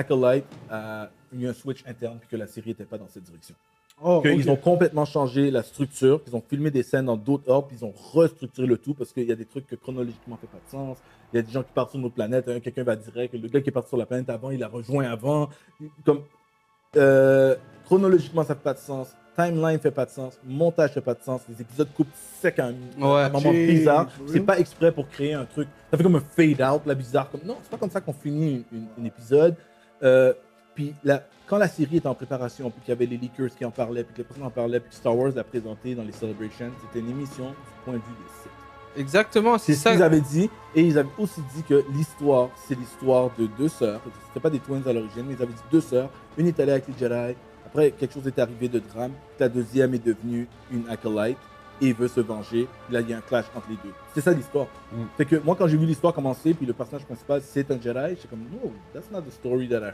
Acolyte a eu un switch interne puis que la série n'était pas dans cette direction. Oh, Qu'ils ok. ont complètement changé la structure, qu'ils ont filmé des scènes dans d'autres ordres, puis ils ont restructuré le tout parce qu'il y a des trucs que chronologiquement ne fait pas de sens. Il y a des gens qui partent sur une autre planète, quelqu'un va direct, le gars qui est parti sur la planète avant, il a rejoint avant. Comme, chronologiquement, ça fait pas de sens. Timeline fait pas de sens. Montage fait pas de sens. Les épisodes coupent sec à un moment J'ai- bizarre. for C'est real? pas exprès pour créer un truc. Ça fait comme un fade out, là, bizarre. Comme, non, c'est pas comme ça qu'on finit un épisode. Puis quand la série était en préparation, puis qu'il y avait les leakers qui en parlaient, puis que les personnes en parlaient, puis que Star Wars l'a présenté dans les Celebrations, c'était une émission du point de vue des Sith. Exactement, c'est C'est ce ça. qu'ils avaient dit. Et ils avaient aussi dit que l'histoire, c'est l'histoire de deux sœurs. C'était pas des twins à l'origine, mais ils avaient dit deux sœurs. Une est allée avec les Jedi. Après, quelque chose est arrivé de drame. La deuxième est devenue une acolyte et veut se venger. Puis là, il y a un clash entre les deux. C'est ça l'histoire. Fait que moi, quand j'ai vu l'histoire commencer, puis le personnage principal, c'est un Jedi, j'étais comme, no, that's not the story that I heard.